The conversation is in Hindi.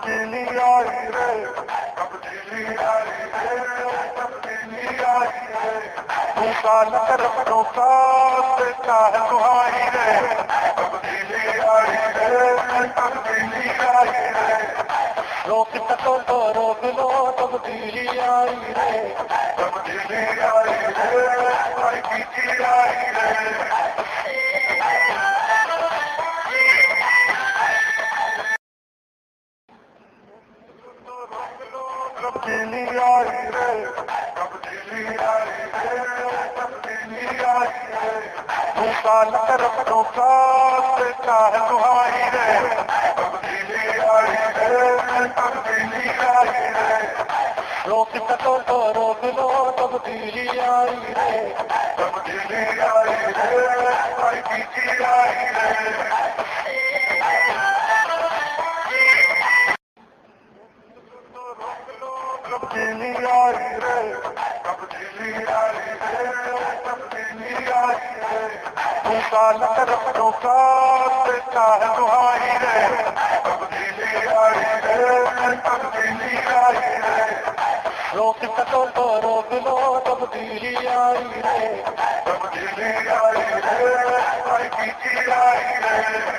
तब्दीली आई रे, तब्दीली आई रे, तब्दीली आई रे, उनका नरफों का बेटा है दुहाई रे, तब्दीली आई रे, तब्दीली आई रे, रोक सको तो रोक लो, तब्दीली आई रे, तब्दीली आई रे, आई कीची आई रे, तब्दीली आई रे, तब्दीली आई रे, तब्दीली आई रे, उनका नरफों का बेटा है दुहाई रे, तब्दीली आई रे, तब्दीली आई रे, रोक सको तो रोक लो, तब्दीली आई रे, तब्दीली आई रे, आई कीची आई रे, तब्दीली आई रे, तब्दीली आई रे, तब्दीली आई रे, उनका नरफों का बेटा है दुहाई रे, तब्दीली आई रे, तब्दीली आई रे, रोक सको तो रोक लो, तब्दीली आई रे, तब्दीली आई रे, आई कीची आई रे।